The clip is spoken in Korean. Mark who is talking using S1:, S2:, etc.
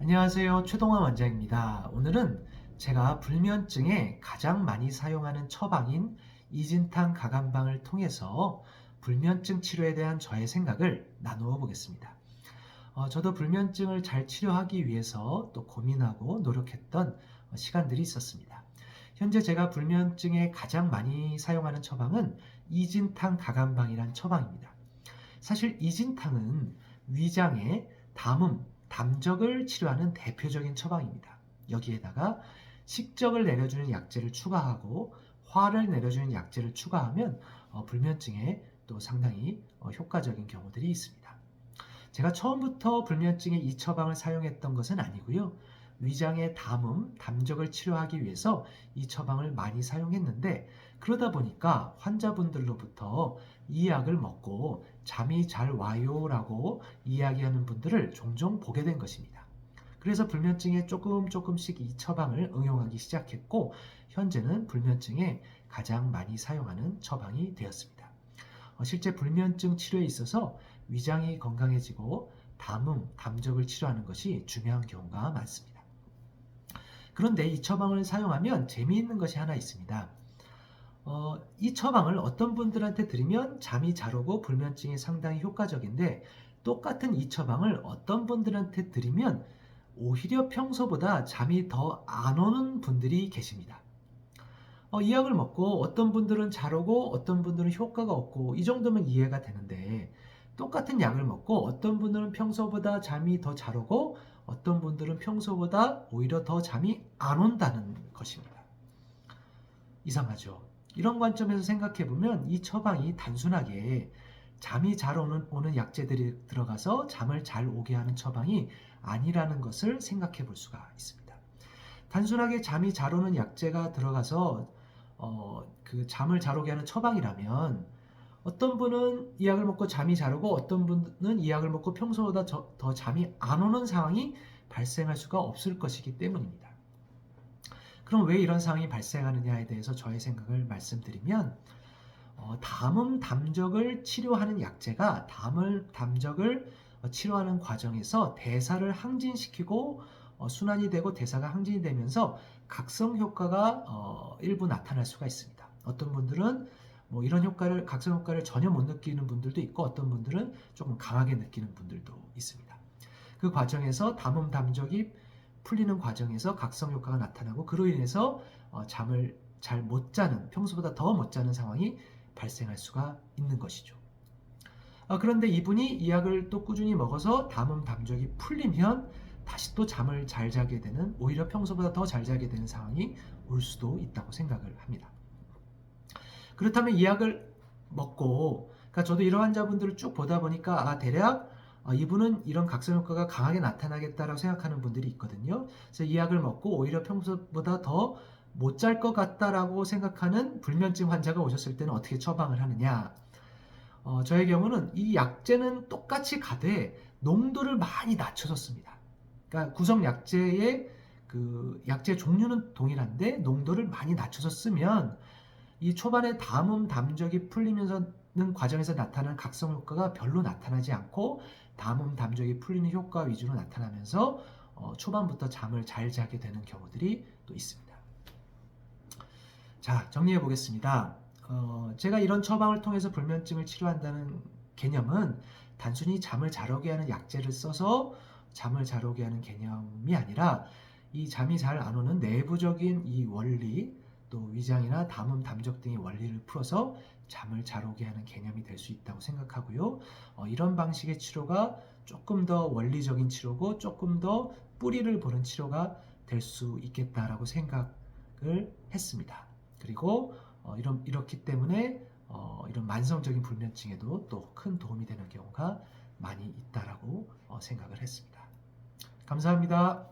S1: 안녕하세요. 최동환 원장입니다. 오늘은 제가 불면증에 가장 많이 사용하는 처방인 이진탕 가감방을 통해서 불면증 치료에 대한 저의 생각을 나누어 보겠습니다. 저도 불면증을 잘 치료하기 위해서 또 고민하고 노력했던 시간들이 있었습니다. 현재 제가 불면증에 가장 많이 사용하는 처방은 이진탕 가감방이란 처방입니다. 사실 이진탕은 위장의 담음, 담적을 치료하는 대표적인 처방입니다. 여기에다가 식적을 내려주는 약재를 추가하고 화를 내려주는 약재를 추가하면 불면증에 또 상당히 효과적인 경우들이 있습니다. 제가 처음부터 불면증에 이 처방을 사용했던 것은 아니고요. 위장의 담음, 담적을 치료하기 위해서 이 처방을 많이 사용했는데 그러다 보니까 환자분들로부터 이 약을 먹고 잠이 잘 와요라고 이야기하는 분들을 종종 보게 된 것입니다. 그래서 불면증에 조금씩 이 처방을 응용하기 시작했고 현재는 불면증에 가장 많이 사용하는 처방이 되었습니다. 실제 불면증 치료에 있어서 위장이 건강해지고 담음, 담적을 치료하는 것이 중요한 경우가 많습니다. 그런데 이 처방을 사용하면 재미있는 것이 하나 있습니다. 이 처방을 어떤 분들한테 드리면 잠이 잘 오고 불면증이 상당히 효과적인데 똑같은 이 처방을 어떤 분들한테 드리면 오히려 평소보다 잠이 더 안 오는 분들이 계십니다. 이 약을 먹고 어떤 분들은 잘 오고 어떤 분들은 효과가 없고 이 정도면 이해가 되는데 똑같은 약을 먹고 어떤 분들은 평소보다 잠이 더 잘 오고 어떤 분들은 평소보다 오히려 더 잠이 안 온다는 것입니다. 이상하죠. 이런 관점에서 생각해 보면 이 처방이 단순하게 잠이 잘 오는 약재들이 들어가서 잠을 잘 오게 하는 처방이 아니라는 것을 생각해 볼 수가 있습니다. 단순하게 잠이 잘 오는 약재가 들어가서 그 잠을 잘 오게 하는 처방이라면 어떤 분은 이 약을 먹고 잠이 잘 오고 어떤 분은 이 약을 먹고 평소보다 더 잠이 안 오는 상황이 발생할 수가 없을 것이기 때문입니다. 그럼 왜 이런 상황이 발생하느냐에 대해서 저의 생각을 말씀드리면 담음 담적을 치료하는 약재가 담적을 치료하는 과정에서 대사를 항진시키고 순환이 되고 대사가 항진이 되면서 각성 효과가 일부 나타날 수가 있습니다. 어떤 분들은 뭐 이런 각성 효과를 전혀 못 느끼는 분들도 있고 어떤 분들은 조금 강하게 느끼는 분들도 있습니다. 그 과정에서 담음 담적이 풀리는 과정에서 각성 효과가 나타나고 그로 인해서 잠을 잘 못 자는, 평소보다 더 못 자는 상황이 발생할 수가 있는 것이죠. 그런데 이분이 이 약을 또 꾸준히 먹어서 담음 담적이 풀리면 다시 또 잠을 잘 자게 되는, 오히려 평소보다 더 잘 자게 되는 상황이 올 수도 있다고 생각을 합니다. 그렇다면 이 약을 먹고, 그러니까 저도 이런 환자분들을 쭉 보다 보니까 대략 이분은 이런 각성 효과가 강하게 나타나겠다라고 생각하는 분들이 있거든요. 그래서 이 약을 먹고 오히려 평소보다 더 못 잘 것 같다라고 생각하는 불면증 환자가 오셨을 때는 어떻게 처방을 하느냐? 저의 경우는 이 약제는 똑같이 가되 농도를 많이 낮춰서 씁니다. 그러니까 구성 약제의 그 약제 종류는 동일한데 농도를 많이 낮춰서 쓰면 이 초반에 담음 담적이 풀리면서는 과정에서 나타나는 각성 효과가 별로 나타나지 않고 담음 담적이 풀리는 효과 위주로 나타나면서 초반부터 잠을 잘 자게 되는 경우들이 또 있습니다. 자, 정리해 보겠습니다. 제가 이런 처방을 통해서 불면증을 치료한다는 개념은 단순히 잠을 잘 오게 하는 약재를 써서 잠을 잘 오게 하는 개념이 아니라 이 잠이 잘 안 오는 내부적인 이 원리, 또 위장이나 담음, 담적 등의 원리를 풀어서 잠을 잘 오게 하는 개념이 될 수 있다고 생각하고요. 이런 방식의 치료가 조금 더 원리적인 치료고 조금 더 뿌리를 보는 치료가 될 수 있겠다라고 생각을 했습니다. 그리고 이렇기 때문에 이런 만성적인 불면증에도 또 큰 도움이 되는 경우가 많이 있다라고 생각을 했습니다. 감사합니다.